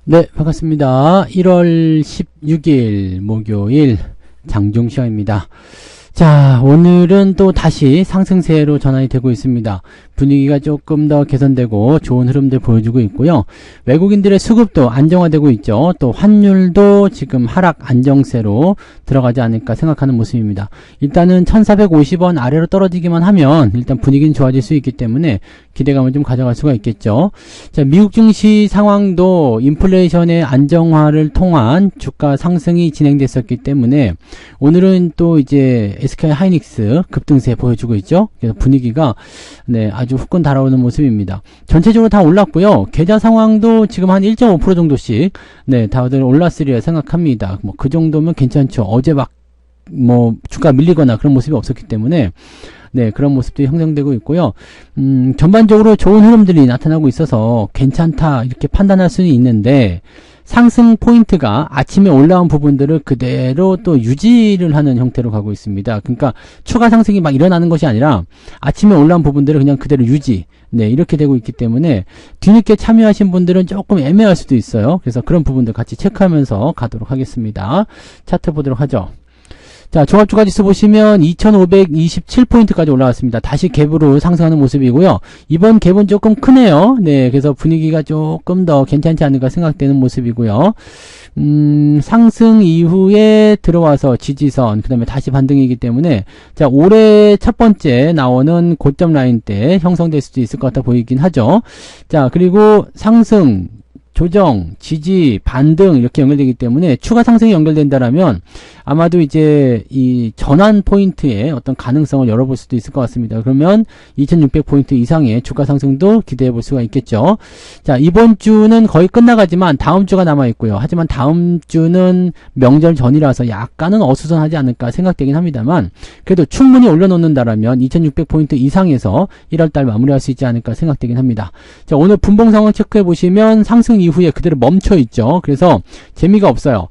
네, 반갑습니다. 1월 16일 목요일 장종시황입니다. 자, 오늘은 또 다시 상승세로 전환이 되고 있습니다. 분위기가 조금 더 개선되고 좋은 흐름들 보여주고 있고요. 외국인들의 수급도 안정화되고 있죠. 또 환율도 지금 하락 안정세로 들어가지 않을까 생각하는 모습입니다. 일단은 1450원 아래로 떨어지기만 하면 일단 분위기는 좋아질 수 있기 때문에 기대감을 좀 가져갈 수가 있겠죠. 자, 미국 증시 상황도 인플레이션의 안정화를 통한 주가 상승이 진행됐었기 때문에 오늘은 또 이제 SK 하이닉스 급등세 보여주고 있죠. 그래서 분위기가 아주 후끈 달아오는 모습입니다. 전체적으로 다 올랐고요. 계좌 상황도 지금 한 1.5% 정도씩 다들 올랐으리라 생각합니다. 뭐 그 정도면 괜찮죠. 어제 막 주가 밀리거나 그런 모습이 없었기 때문에 그런 모습들이 형성되고 있고요. 전반적으로 좋은 흐름들이 나타나고 있어서 괜찮다 이렇게 판단할 수는 있는데 상승 포인트가 아침에 올라온 부분들을 그대로 또 유지를 하는 형태로 가고 있습니다. 그러니까 추가 상승이 막 일어나는 것이 아니라 아침에 올라온 부분들을 그냥 그대로 유지 이렇게 되고 있기 때문에 뒤늦게 참여하신 분들은 조금 애매할 수도 있어요. 그래서 그런 부분들 같이 체크하면서 가도록 하겠습니다. 차트 보도록 하죠. 자, 종합주가지수 보시면 2527포인트까지 올라왔습니다. 다시 갭으로 상승하는 모습이고요. 이번 갭은 조금 크네요. 그래서 분위기가 조금 더 괜찮지 않을까 생각되는 모습이고요. 상승 이후에 들어와서 지지선, 그 다음에 다시 반등이기 때문에, 자, 올해 첫 번째 나오는 고점 라인 때 형성될 수도 있을 것 같아 보이긴 하죠. 자, 그리고 상승, 조정, 지지, 반등 이렇게 연결되기 때문에 추가 상승이 연결된다라면 아마도 이제 이 전환 포인트의 어떤 가능성을 열어볼 수도 있을 것 같습니다. 그러면 2600포인트 이상의 주가 상승도 기대해 볼 수가 있겠죠. 자, 이번 주는 거의 끝나가지만 다음 주가 남아 있고요. 하지만 다음 주는 명절 전이라서 약간은 어수선하지 않을까 생각되긴 합니다만 그래도 충분히 올려놓는다라면 2600포인트 이상에서 1월달 마무리할 수 있지 않을까 생각되긴 합니다. 자, 오늘 분봉 상황 체크해 보시면 상승 이후에 그대로 멈춰 있죠. 그래서 재미가 없어요.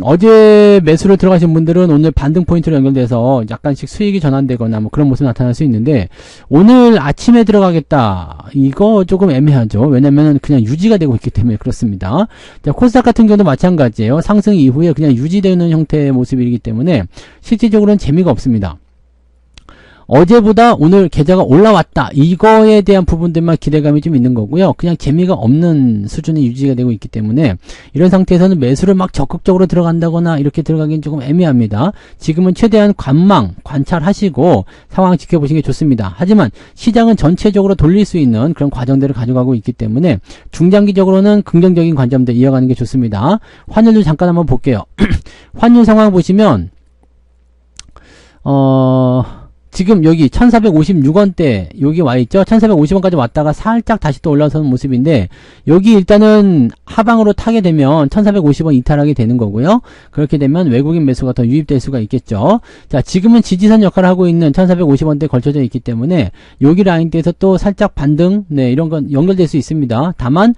어제 매수를 들어가신 분들은 오늘 반등 포인트로 연결돼서 약간씩 수익이 전환되거나 뭐 그런 모습이 나타날 수 있는데 오늘 아침에 들어가겠다. 이거 조금 애매하죠. 왜냐면 그냥 유지가 되고 있기 때문에 그렇습니다. 자, 코스닥 같은 경우도 마찬가지예요. 상승 이후에 그냥 유지되는 형태의 모습이기 때문에 실질적으로는 재미가 없습니다. 어제보다 오늘 계좌가 올라왔다. 이거에 대한 부분들만 기대감이 좀 있는 거고요. 그냥 재미가 없는 수준의 유지가 되고 있기 때문에 이런 상태에서는 매수를 막 적극적으로 들어간다거나 이렇게 들어가기는 조금 애매합니다. 지금은 최대한 관찰하시고 상황 지켜보시는 게 좋습니다. 하지만 시장은 전체적으로 돌릴 수 있는 그런 과정들을 가져가고 있기 때문에 중장기적으로는 긍정적인 관점들 이어가는 게 좋습니다. 환율도 잠깐 한번 볼게요. 환율 상황 보시면 지금 여기 1456원대 여기 와있죠. 1450원까지 왔다가 살짝 다시 또 올라서는 모습인데 여기 일단은 하방으로 타게 되면 1450원 이탈하게 되는 거고요. 그렇게 되면 외국인 매수가 더 유입될 수가 있겠죠. 자, 지금은 지지선 역할을 하고 있는 1450원대에 걸쳐져 있기 때문에 여기 라인대에서 또 살짝 반등 이런 건 연결될 수 있습니다. 다만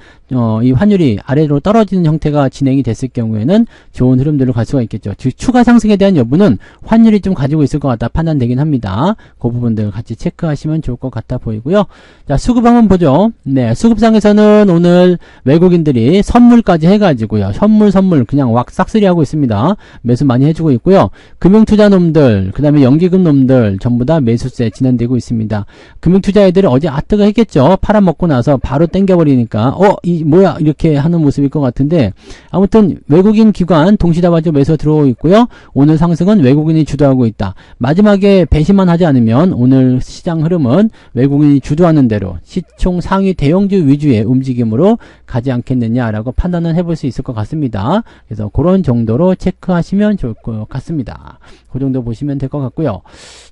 이 환율이 아래로 떨어지는 형태가 진행이 됐을 경우에는 좋은 흐름들로 갈 수가 있겠죠. 즉 추가 상승에 대한 여부는 환율이 좀 가지고 있을 것 같다 판단되긴 합니다. 그 부분들 같이 체크하시면 좋을 것 같아 보이고요. 자, 수급 한번 보죠. 수급상에서는 오늘 외국인들이 선물까지 해가지고요. 선물 그냥 왁 싹쓸이 하고 있습니다. 매수 많이 해주고 있고요. 금융투자 놈들, 그 다음에 연기금 놈들 전부 다 매수세 진행되고 있습니다. 금융투자 애들이 어제 아뜨거 했겠죠. 팔아먹고 나서 바로 땡겨버리니까 이 뭐야 이렇게 하는 모습일 것 같은데 아무튼 외국인 기관 동시다발적 매수 들어오고 있고요. 오늘 상승은 외국인이 주도하고 있다. 마지막에 배심만 하지 않으면 오늘 시장 흐름은 외국인이 주도하는 대로 시총 상위 대형주 위주의 움직임으로 가지 않겠느냐라고 판단을 해볼 수 있을 것 같습니다. 그래서 그런 정도로 체크하시면 좋을 것 같습니다. 그 정도 보시면 될 것 같고요.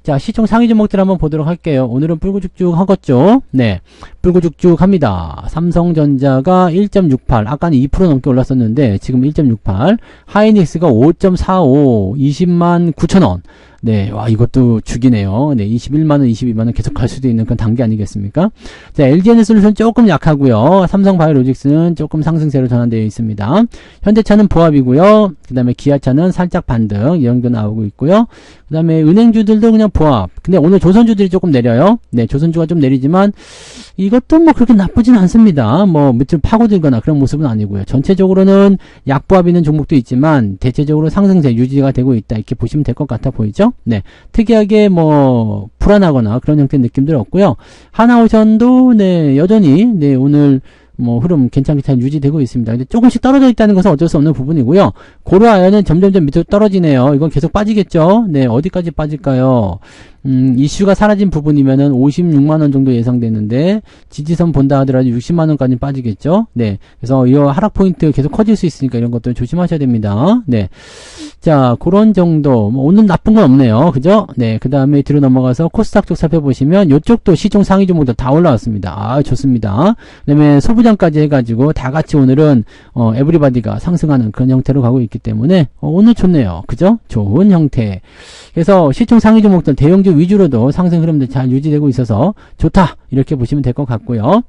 자, 시총 상위 종목들 한번 보도록 할게요. 오늘은 뿔구죽죽 하겠죠. 뿔구죽죽 합니다. 삼성전자가 1.68, 아까는 2% 넘게 올랐었는데 지금 1.68, 하이닉스가 5.45, 209,000원. 네, 와, 이것도 죽이네요. 네, 21만원, 22만원 계속 갈 수도 있는 그런 단계 아니겠습니까? 자, LG에너솔루션 조금 약하고요. 삼성바이오로직스는 조금 상승세로 전환되어 있습니다. 현대차는 보합이고요. 그 다음에 기아차는 살짝 반등, 이 정도 나오고 있고요. 그 다음에 은행주들도 그냥 보합. 근데 오늘 조선주들이 조금 내려요. 네, 조선주가 좀 내리지만 이것도 뭐 그렇게 나쁘진 않습니다. 뭐 밑으로 파고들거나 그런 모습은 아니고요. 전체적으로는 약보합 있는 종목도 있지만 대체적으로 상승세 유지가 되고 있다. 이렇게 보시면 될 것 같아 보이죠? 네, 특이하게 뭐 불안하거나 그런 형태의 느낌들 없고요. 하나오션도 네, 여전히 네, 오늘 뭐 흐름 괜찮게 잘 유지되고 있습니다. 근데 조금씩 떨어져 있다는 것은 어쩔 수 없는 부분이고요. 고려아연은 점점점 밑으로 떨어지네요. 이건 계속 빠지겠죠? 네, 어디까지 빠질까요? 이슈가 사라진 부분이면은 56만원 정도 예상되는데, 지지선 본다 하더라도 60만원까지 빠지겠죠? 네. 그래서 이 하락 포인트 계속 커질 수 있으니까 이런 것들 조심하셔야 됩니다. 네. 자, 그런 정도. 뭐 오늘 나쁜 건 없네요. 그죠? 네. 그 다음에 뒤로 넘어가서 코스닥 쪽 살펴보시면, 요쪽도 시총 상위 종목들 다 올라왔습니다. 아, 좋습니다. 그 다음에 소부장까지 해가지고, 다 같이 오늘은, 에브리바디가 상승하는 그런 형태로 가고 있기 때문에, 오늘 좋네요. 그죠? 좋은 형태. 그래서 시총 상위 종목들 대형주 위주로도 상승 흐름들 잘 유지되고 있어서 좋다 이렇게 보시면 될 것 같고요.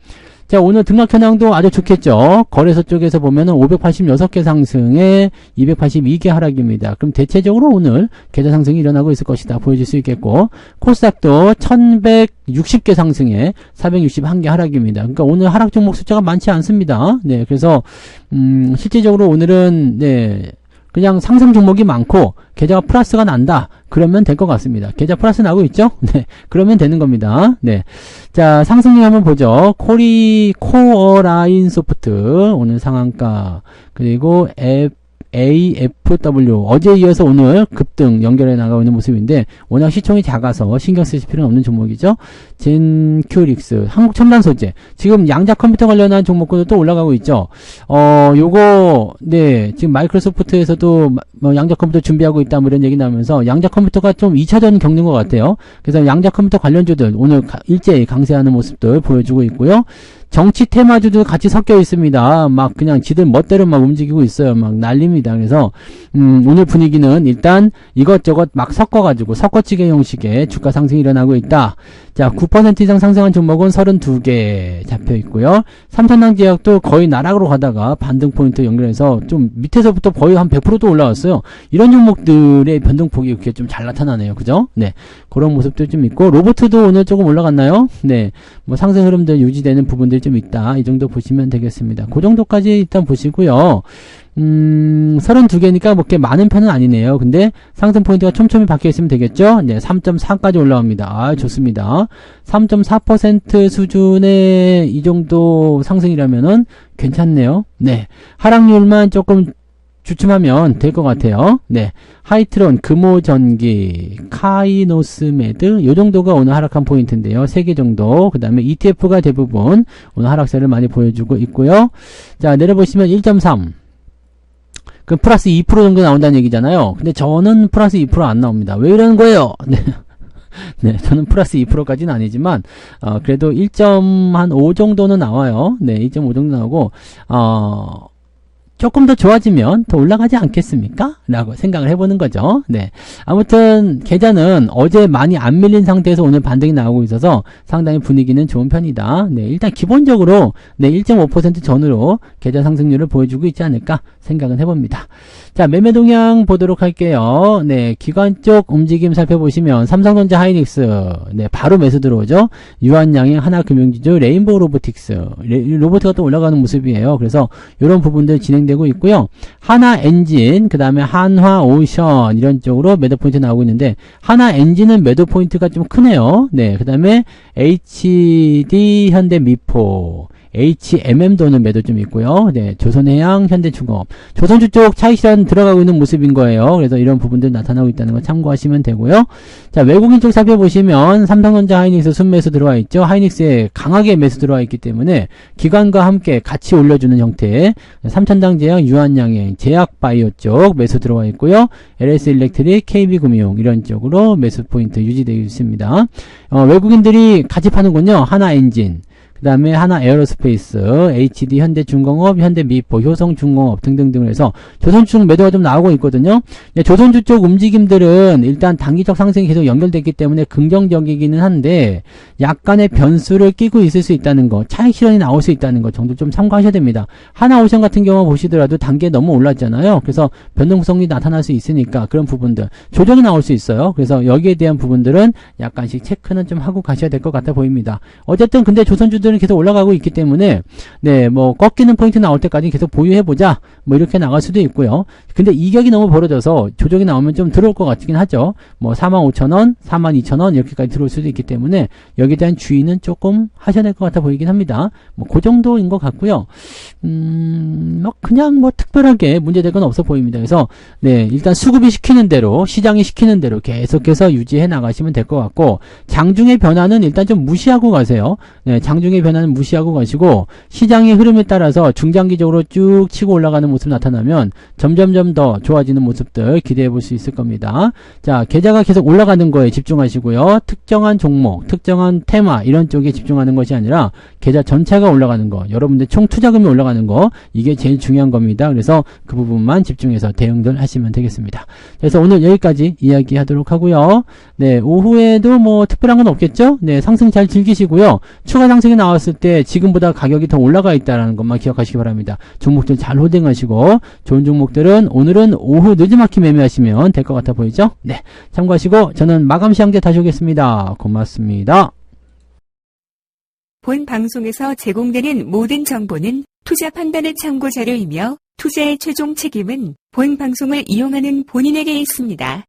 자, 오늘 등락 현황도 아주 좋겠죠. 거래소 쪽에서 보면은 586개 상승에 282개 하락입니다. 그럼 대체적으로 오늘 계좌 상승이 일어나고 있을 것이다 보여줄 수 있겠고, 코스닥도 1160개 상승에 461개 하락입니다. 그러니까 오늘 하락 종목 숫자가 많지 않습니다. 네, 그래서 실질적으로 오늘은 네, 그냥 상승 종목이 많고 계좌가 플러스가 난다. 그러면 될 것 같습니다. 계좌 플러스 나고 있죠? 네. 그러면 되는 겁니다. 네. 자, 상승률 한번 보죠. 코어라인 소프트 오늘 상한가, 그리고 AFW 어제에 이어서 오늘 급등 연결해 나가고 있는 모습인데, 워낙 시총이 작아서 신경 쓰실 필요는 없는 종목이죠. 젠큐릭스, 한국첨단소재, 지금 양자 컴퓨터 관련한 종목들도 또 올라가고 있죠. 요거 네, 지금 마이크로소프트에서도 뭐 양자 컴퓨터 준비하고 있다 뭐 이런 얘기 나오면서 양자 컴퓨터가 좀 2차전 겪는 것 같아요. 그래서 양자 컴퓨터 관련주들 오늘 일제히 강세하는 모습들 보여주고 있고요. 정치 테마주도 같이 섞여 있습니다. 막 그냥 지들 멋대로 막 움직이고 있어요. 막 난립니다. 그래서 오늘 분위기는 일단 이것저것 막 섞어가지고 섞어치기 형식의 주가 상승이 일어나고 있다. 자, 9% 이상 상승한 종목은 32개 잡혀 있고요. 삼천당제약도 거의 나락으로 가다가 반등 포인트 연결해서 좀 밑에서부터 거의 한 100%도 올라왔어요. 이런 종목들의 변동폭이 이렇게 좀 잘 나타나네요. 그죠? 네. 그런 모습도 좀 있고, 로보트도 오늘 조금 올라갔나요? 네. 뭐 상승 흐름들 유지되는 부분들이 좀 있다. 이 정도 보시면 되겠습니다. 그 정도까지 일단 보시고요. 32개니까 뭐 그렇게 많은 편은 아니네요. 근데 상승 포인트가 촘촘히 박혀 있으면 되겠죠? 네, 3.4까지 올라옵니다. 아, 좋습니다. 3.4% 수준의 이 정도 상승이라면은 괜찮네요. 네. 하락률만 조금 주춤하면 될 것 같아요. 네. 하이트론, 금호전기, 카이노스메드, 요 정도가 오늘 하락한 포인트인데요. 3개 정도. 그 다음에 ETF가 대부분 오늘 하락세를 많이 보여주고 있고요. 자, 내려보시면 1.3. 그 플러스 2% 정도 나온다는 얘기잖아요. 근데 저는 플러스 2% 안 나옵니다. 왜 이러는 거예요? 네. 네, 저는 플러스 2%까지는 아니지만, 그래도 1.5 정도는 나와요. 네, 2.5 정도 나오고, 조금 더 좋아지면 더 올라가지 않겠습니까? 라고 생각을 해보는 거죠. 네. 아무튼, 계좌는 어제 많이 안 밀린 상태에서 오늘 반등이 나오고 있어서 상당히 분위기는 좋은 편이다. 네. 일단 기본적으로, 네, 1.5% 전후로 계좌 상승률을 보여주고 있지 않을까 생각은 해봅니다. 자, 매매 동향 보도록 할게요. 네. 기관 쪽 움직임 살펴보시면, 삼성전자 하이닉스, 네, 바로 매수 들어오죠. 유한양행, 하나금융지주, 레인보우 로보틱스, 로보트가 또 올라가는 모습이에요. 그래서, 이런 부분들 진행되고 있고요. 하나 엔진, 그 다음에 한화 오션 이런 쪽으로 매도 포인트 나오고 있는데, 하나 엔진은 매도 포인트가 좀 크네요. 네, 그 다음에 HD 현대미포, HMM도는 매도 좀 있고요. 네, 조선해양, 현대중업, 조선주 쪽 차익실현 들어가고 있는 모습인 거예요. 그래서 이런 부분들 나타나고 있다는 거 참고하시면 되고요. 자, 외국인 쪽 살펴보시면 삼성전자 하이닉스 순매수 들어와 있죠. 하이닉스에 강하게 매수 들어와 있기 때문에 기관과 함께 같이 올려주는 형태, 삼천당제약, 유한양행, 제약바이오 쪽 매수 들어와 있고요. LS일렉트릭, KB금융 이런 쪽으로 매수 포인트 유지되어 있습니다. 외국인들이 같이 파는군요. 하나엔진, 그 다음에 하나 에어로스페이스, HD 현대중공업, 현대미포, 효성중공업 등등등 해서 조선주 매도가 좀 나오고 있거든요. 조선주 쪽 움직임들은 일단 단기적 상승이 계속 연결됐기 때문에 긍정적이기는 한데 약간의 변수를 끼고 있을 수 있다는 거, 차익 실현이 나올 수 있다는 거 정도 좀 참고하셔야 됩니다. 하나오션 같은 경우 보시더라도 단계 너무 올랐잖아요. 그래서 변동성이 나타날 수 있으니까 그런 부분들 조정이 나올 수 있어요. 그래서 여기에 대한 부분들은 약간씩 체크는 좀 하고 가셔야 될 것 같아 보입니다. 어쨌든 근데 조선주들은 계속 올라가고 있기 때문에 뭐 꺾이는 포인트 나올 때까지 계속 보유해보자 뭐 이렇게 나갈 수도 있고요. 근데 이격이 너무 벌어져서 조정이 나오면 좀 들어올 것 같긴 하죠. 뭐 45,000원, 42,000원 이렇게까지 들어올 수도 있기 때문에 여기에 대한 주의는 조금 하셔야 될 것 같아 보이긴 합니다. 뭐 그 정도인 것 같고요. 뭐 그냥 뭐 특별하게 문제될 건 없어 보입니다. 그래서 일단 수급이 시키는 대로, 시장이 시키는 대로 계속해서 유지해 나가시면 될 것 같고, 장중의 변화는 일단 좀 무시하고 가세요. 장중의 변화는 무시하고 가시고, 시장의 흐름에 따라서 중장기적으로 쭉 치고 올라가는 모습 나타나면 점점점 더 좋아지는 모습들 기대해 볼 수 있을 겁니다. 자, 계좌가 계속 올라가는 거에 집중하시고요. 특정한 종목, 특정한 테마 이런 쪽에 집중하는 것이 아니라 계좌 전체가 올라가는 거, 여러분들 총 투자금이 올라가는 거, 이게 제일 중요한 겁니다. 그래서 그 부분만 집중해서 대응들 하시면 되겠습니다. 그래서 오늘 여기까지 이야기하도록 하고요. 오후에도 뭐 특별한 건 없겠죠? 상승 잘 즐기시고요. 추가 상승이 나왔을 때 지금보다 가격이 더 올라가 있다는 것만 기억하시기 바랍니다. 종목들 잘 홀딩하시고 좋은 종목들은 오늘은 오후 늦지막히 매매하시면 될 것 같아 보이죠? 참고하시고 저는 마감 시황제 다시 오겠습니다. 고맙습니다. 본 방송에서 제공되는 모든 정보는 투자 판단의 참고 자료이며 투자의 최종 책임은 본 방송을 이용하는 본인에게 있습니다.